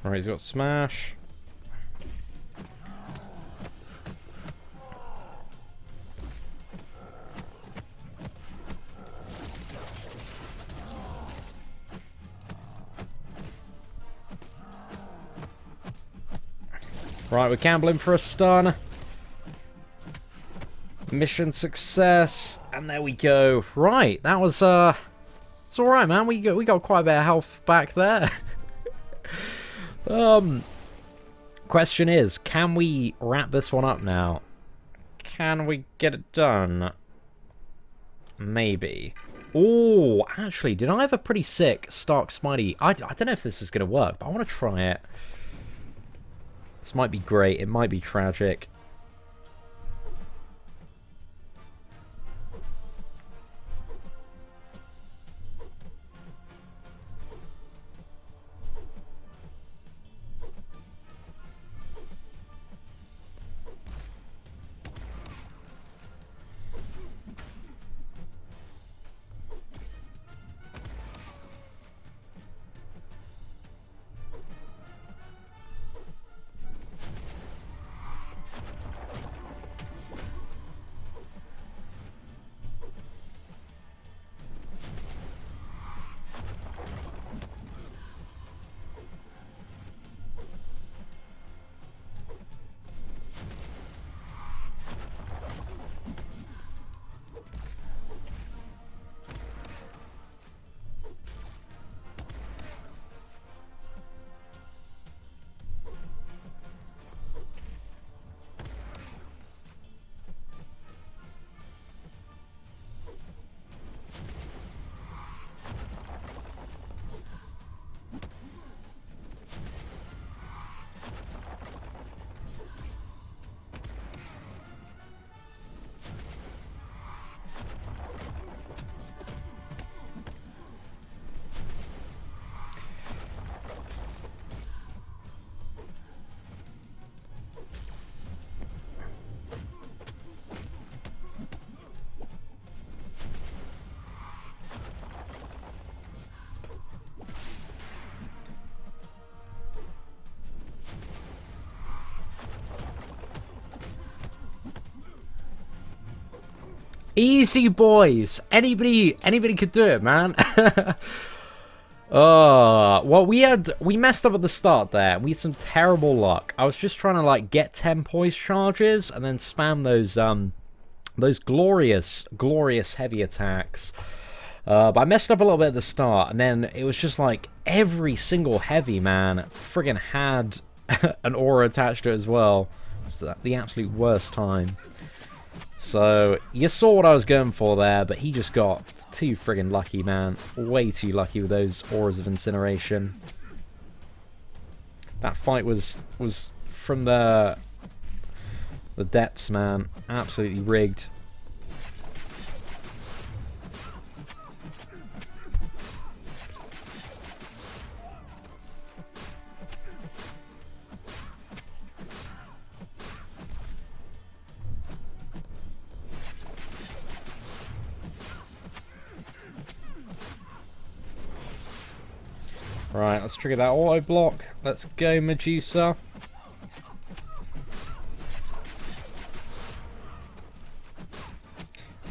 Alright, he's got Smash. Right, we're gambling for a stun. Mission success. And there we go. Right, that was it's alright, man. We got quite a bit of health back there. Question is, can we wrap this one up now? Can we get it done? Maybe. Oh, actually, did I have a pretty sick Stark Smiley? I don't know if this is going to work, but I want to try it. This might be great. It might be tragic. Easy, boys. Anybody could do it, man. Well, we messed up at the start there. We had some terrible luck. I was just trying to like get 10 poise charges and then spam those glorious heavy attacks. But I messed up a little bit at the start, and then it was just like every single heavy man friggin' had an aura attached to it as well. It was the absolute worst time. So, you saw what I was going for there, but he just got too friggin' lucky, man. Way too lucky with those auras of incineration. That fight was from the depths, man. Absolutely rigged. Right, let's trigger that auto block. Let's go, Medusa.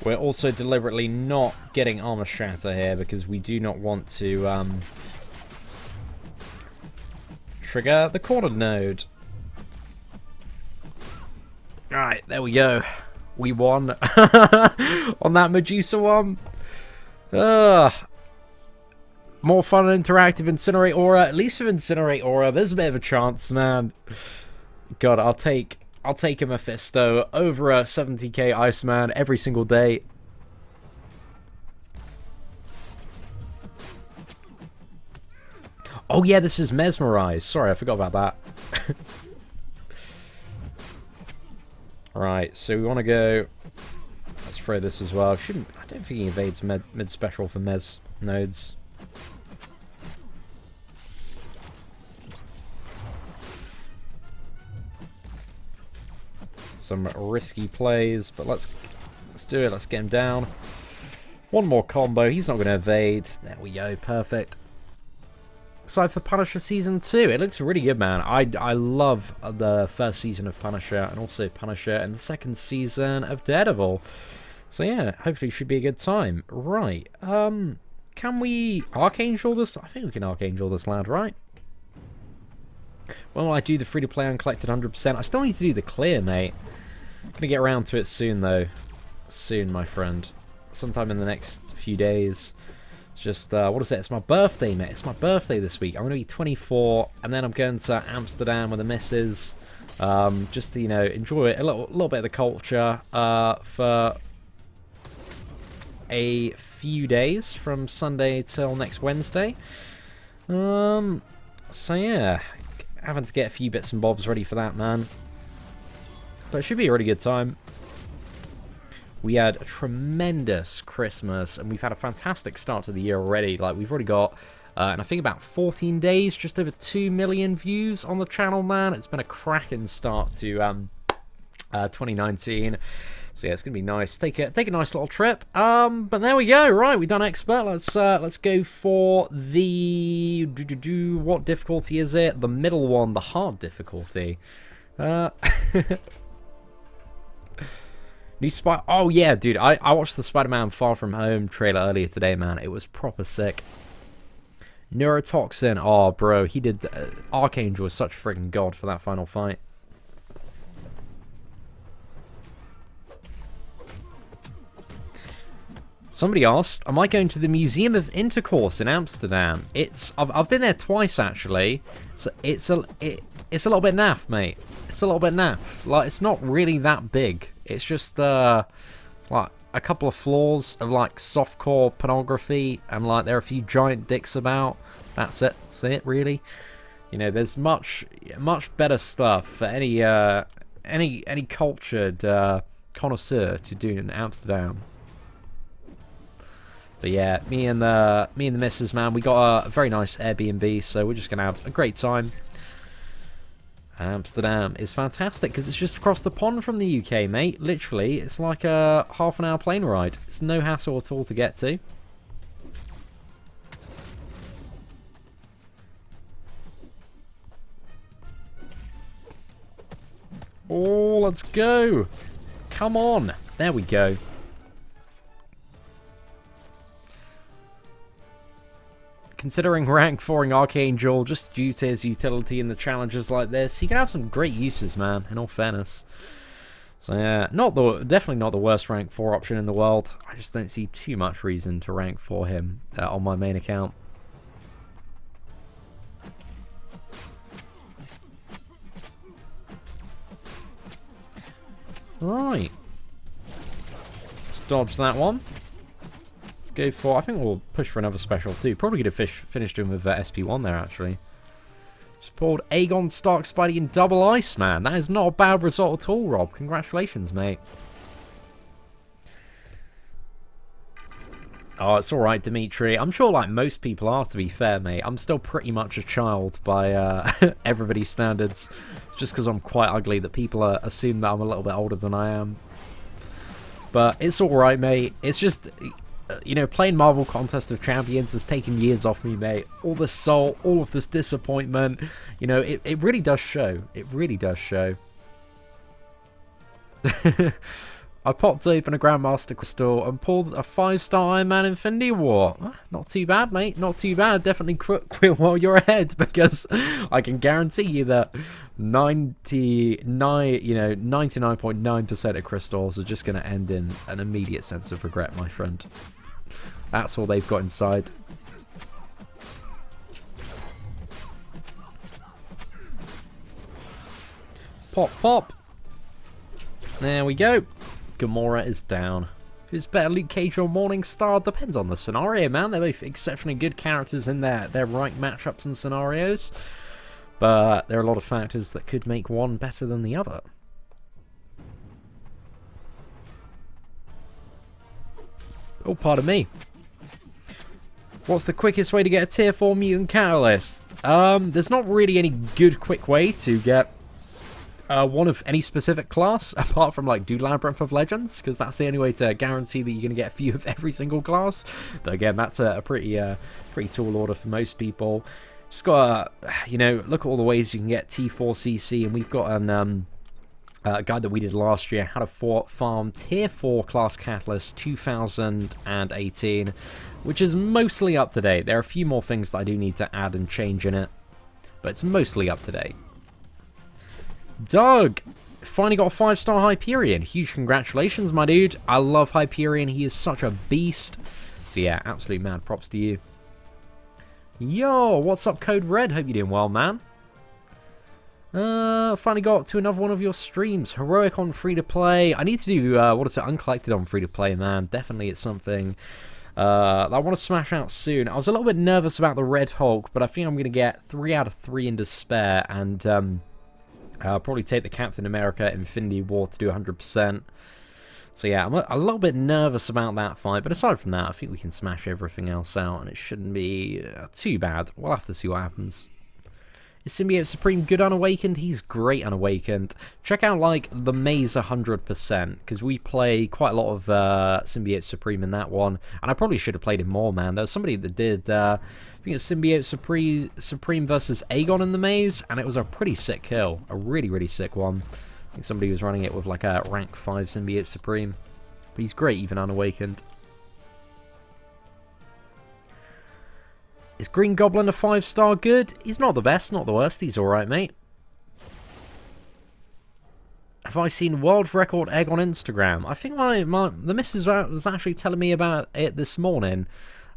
We're also deliberately not getting Armor Shatter here because we do not want to trigger the corner node. Alright, there we go. We won on that Medusa one. More fun and interactive Incinerate Aura. At least with Incinerate Aura, there's a bit of a chance, man. God, I'll take a Mephisto over a 70k Iceman every single day. Oh yeah, this is Mesmerize. Sorry, I forgot about that. Right, so we want to go. Let's throw this as well. I don't think he evades mid special for Mes nodes. Some risky plays, but let's do it. Let's get him down. One more combo. He's not going to evade. There we go. Perfect. Excited for Punisher Season 2. It looks really good, man. I love the first season of Punisher and also Punisher and the second season of Daredevil. So yeah, hopefully it should be a good time. Right. Can we Archangel this? I think we can Archangel this lad, right? When will I do the free-to-play uncollected 100%? I still need to do the clear, mate. I'm going to get around to it soon, though. Soon, my friend. Sometime in the next few days. Just, what is it? It's my birthday, mate. It's my birthday this week. I'm going to be 24, and then I'm going to Amsterdam with the missus. Just to, you know, enjoy it. A little bit of the culture. For a few days from Sunday till next Wednesday. So yeah, having to get a few bits and bobs ready for that, man. But it should be a really good time. We had a tremendous Christmas, and we've had a fantastic start to the year already. Like, we've already got, and I think about 14 days, just over 2 million views on the channel, man. It's been a cracking start to 2019. So yeah, it's gonna be nice. Take a nice little trip. But there we go. Right, we've done expert. Let's go for the what difficulty is it? The middle one, the hard difficulty. New Spy. Oh yeah, dude. I watched the Spider-Man Far From Home trailer earlier today, man. It was proper sick. Neurotoxin. Oh, bro, he did. Archangel was such a freaking god for that final fight. Somebody asked, am I going to the Museum of Intercourse in Amsterdam? I've been there twice actually. So it's a little bit naff, mate. It's a little bit naff. Like, it's not really that big. It's just like a couple of floors of like softcore pornography, and like there are a few giant dicks about. That's it. That's it, really. You know, there's much better stuff for any cultured connoisseur to do in Amsterdam. But yeah, me and the missus, man, we got a very nice Airbnb, so we're just gonna have a great time. Amsterdam is fantastic because it's just across the pond from the UK, mate. Literally, it's like a half-an-hour plane ride. It's no hassle at all to get to. Oh, let's go. Come on. There we go. Considering rank 4ing Archangel just due to his utility in the challenges like this, he can have some great uses, man, in all fairness. So yeah, definitely not the worst rank 4 option in the world. I just don't see too much reason to rank for him on my main account. Right. Let's dodge that one. Go for, I think we'll push for another special too. Probably could have finished him with SP1 there, actually. Just pulled Aegon, Stark, Spidey, and Double Ice, man. That is not a bad result at all, Rob. Congratulations, mate. Oh, it's alright, Dimitri. I'm sure, like, most people are, to be fair, mate. I'm still pretty much a child by everybody's standards. Just because I'm quite ugly that people assume that I'm a little bit older than I am. But it's alright, mate. It's just... you know, playing Marvel Contest of Champions has taken years off me, mate. All this soul, all of this disappointment, you know, it really does show. It really does show. I popped open a Grandmaster Crystal and pulled a 5-star Iron Man Infinity War. Not too bad, mate. Not too bad. Definitely quit while you're ahead, because I can guarantee you that 99.9% of crystals are just going to end in an immediate sense of regret, my friend. That's all they've got inside. Pop, pop. There we go. Gamora is down. Who's better, Luke Cage or Morningstar? Depends on the scenario, man. They're both exceptionally good characters in their right matchups and scenarios. But there are a lot of factors that could make one better than the other. Oh, pardon me. What's the quickest way to get a tier 4 mutant catalyst? There's not really any good quick way to get one of any specific class, apart from like do Labyrinth of Legends, because that's the only way to guarantee that you're going to get a few of every single class. But again, that's a pretty tall order for most people. Just gotta, you know, look at all the ways you can get T4CC, and we've got an guide that we did last year, how to farm tier 4 class catalyst 2018, which is mostly up to date. There are a few more things that I do need to add and change in it, but it's mostly up to date. Doug finally got a 5-star Hyperion. Huge congratulations, my dude. I love Hyperion. He is such a beast. So yeah, absolute mad props to you. Yo, what's up, Code Red? Hope you're doing well, man. Finally got to another one of your streams. Heroic on free-to-play. I need to do, what is it, uncollected on free-to-play, man. Definitely it's something that I want to smash out soon. I was a little bit nervous about the Red Hulk, but I think I'm going to get 3 out of 3 in despair, and I'll probably take the Captain America Infinity War to do 100%. So yeah, I'm a little bit nervous about that fight, but aside from that, I think we can smash everything else out, and it shouldn't be too bad. We'll have to see what happens. Is Symbiote Supreme good unawakened? He's great unawakened. Check out, like, the Maze 100%, because we play quite a lot of Symbiote Supreme in that one, and I probably should have played him more, man. There was somebody that did, I think it was Symbiote Supreme versus Aegon in the Maze, and it was a pretty sick kill. A really, really sick one. I think somebody was running it with, like, a rank 5 Symbiote Supreme. But he's great even unawakened. Is Green Goblin a 5-star good? He's not the best, not the worst. He's alright, mate. Have I seen world record egg on Instagram? I think the missus was actually telling me about it this morning.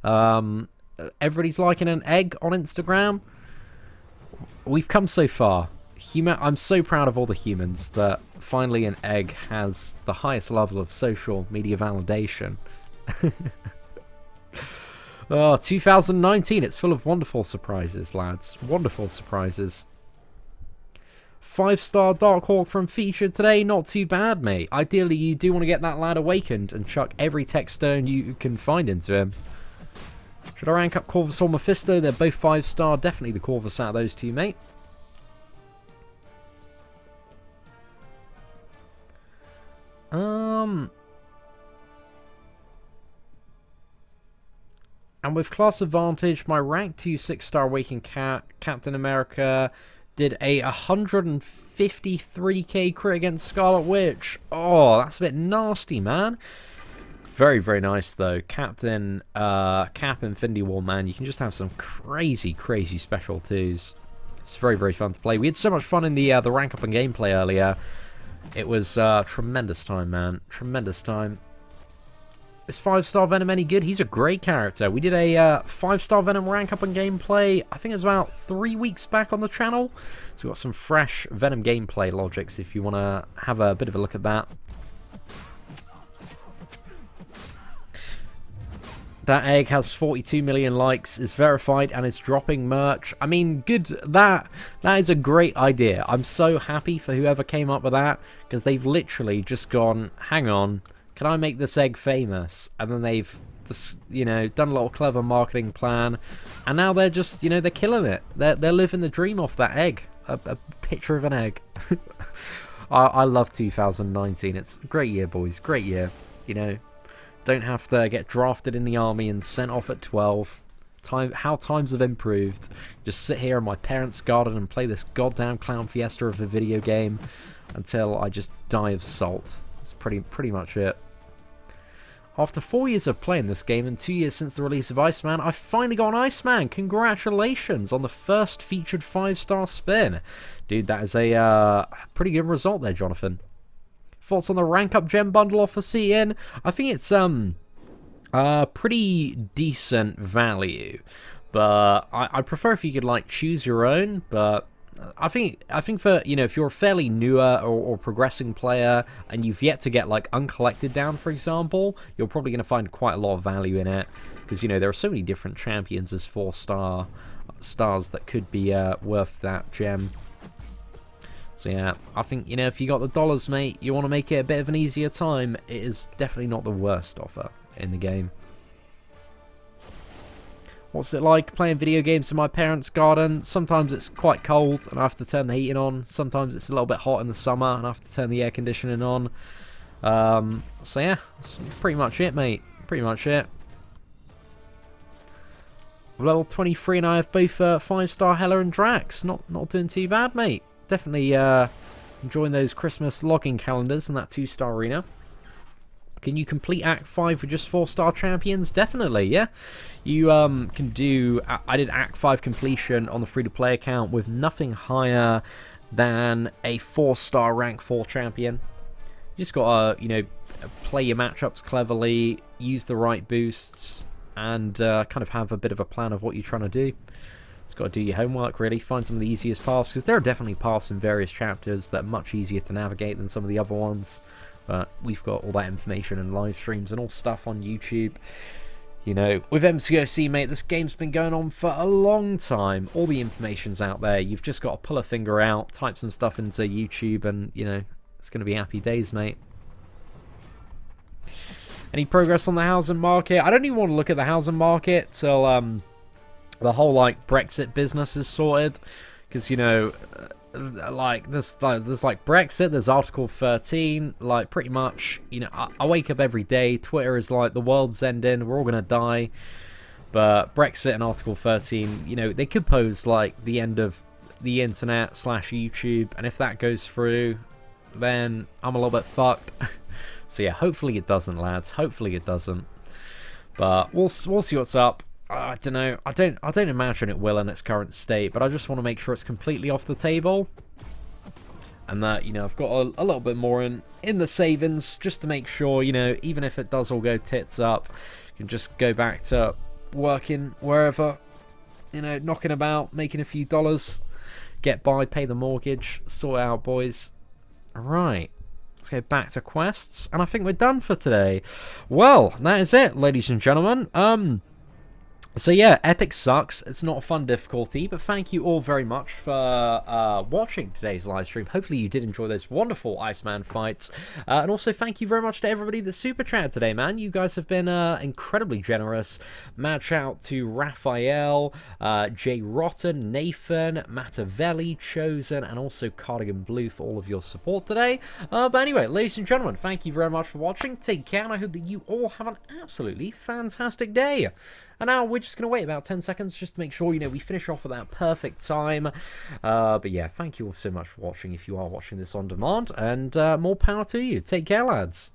Everybody's liking an egg on Instagram. We've come so far. I'm so proud of all the humans that finally an egg has the highest level of social media validation. Oh, 2019, it's full of wonderful surprises, lads. Wonderful surprises. 5-star Darkhawk from Featured today, not too bad, mate. Ideally, you do want to get that lad awakened and chuck every tech stone you can find into him. Should I rank up Corvus or Mephisto? They're both 5-star. Definitely the Corvus out of those two, mate. And with class advantage, my rank 2 6-star Awakened Captain America did a 153k crit against Scarlet Witch. Oh, that's a bit nasty, man. Very, very nice, though. Cap Infinity War, man. You can just have some crazy, crazy special twos. It's very, very fun to play. We had so much fun in the rank up and gameplay earlier. It was tremendous time, man. Tremendous time. Is 5-star Venom any good? He's a great character. We did a 5-star Venom rank up and gameplay, I think it was about 3 weeks back on the channel. So we've got some fresh Venom gameplay logics if you want to have a bit of a look at that. That egg has 42 million likes, is verified, and is dropping merch. I mean, good. That is a great idea. I'm so happy for whoever came up with that, because they've literally just gone, hang on, can I make this egg famous? And then they've just, you know, done a little clever marketing plan, and now they're just, you know, they're killing it. They're living the dream off that egg. A picture of an egg. I love 2019. It's a great year, boys. Great year. You know, don't have to get drafted in the army and sent off at 12. How times have improved. Just sit here in my parents' garden and play this goddamn Clown Fiesta of a video game until I just die of salt. That's pretty much it. After 4 years of playing this game and 2 years since the release of Iceman, I finally got an Iceman. Congratulations on the first featured 5-star spin. Dude, that is a pretty good result there, Jonathan. Thoughts on the rank up gem bundle offer Seatin? I think it's pretty decent value, but I prefer if you could like choose your own. But I think for, you know, if you're a fairly newer or progressing player and you've yet to get like uncollected down, for example, you're probably going to find quite a lot of value in it, because, you know, there are so many different champions as 4-star stars that could be worth that gem. So yeah, I think, you know, if you got the dollars, mate, you want to make it a bit of an easier time, it is definitely not the worst offer in the game. What's it like playing video games in my parents' garden? Sometimes it's quite cold and I have to turn the heating on. Sometimes it's a little bit hot in the summer and I have to turn the air conditioning on. So yeah, that's pretty much it, mate. Pretty much it. Level 23 and I have both 5-star Hela and Drax. Not doing too bad, mate. Definitely enjoying those Christmas login calendars and that 2-star arena. Can you complete Act 5 with just 4-star champions? Definitely, yeah. You can do... I did Act 5 completion on the free-to-play account with nothing higher than a 4-star rank 4 champion. You just got to, you know, play your matchups cleverly, use the right boosts, and kind of have a bit of a plan of what you're trying to do. Just got to do your homework, really. Find some of the easiest paths, because there are definitely paths in various chapters that are much easier to navigate than some of the other ones. But we've got all that information and live streams and all stuff on YouTube. You know, with MCOC, mate, this game's been going on for a long time. All the information's out there. You've just got to pull a finger out, type some stuff into YouTube, and, you know, it's going to be happy days, mate. Any progress on the housing market? I don't even want to look at the housing market till the whole, like, Brexit business is sorted. Because, you know, like, there's like Brexit, there's Article 13, like, pretty much, you know, I wake up every day, Twitter is like, the world's ending, we're all gonna die. But Brexit and Article 13, you know, they could pose, like, the end of the internet / YouTube, and if that goes through, then I'm a little bit fucked. So yeah, hopefully it doesn't, lads. Hopefully it doesn't. But we'll see what's up. I don't know. I don't imagine it will in its current state, but I just want to make sure it's completely off the table. And that, you know, I've got a little bit more in the savings, just to make sure, you know, even if it does all go tits up, you can just go back to working wherever, you know, knocking about, making a few dollars, get by, pay the mortgage, sort it out, boys. Alright. Let's go back to quests, and I think we're done for today. Well, that is it, ladies and gentlemen. So yeah, Epic sucks. It's not a fun difficulty, but thank you all very much for watching today's live stream. Hopefully you did enjoy those wonderful Iceman fights. And also thank you very much to everybody that super chatted today, man. You guys have been incredibly generous. Mad shout out to Raphael, Jay Rotten, Nathan, Matavelli, Chosen, and also Cardigan Blue for all of your support today. But anyway, ladies and gentlemen, thank you very much for watching. Take care, and I hope that you all have an absolutely fantastic day. And now we're just going to wait about 10 seconds just to make sure, you know, we finish off at that perfect time. But yeah, thank you all so much for watching if you are watching this on demand. And more power to you. Take care, lads.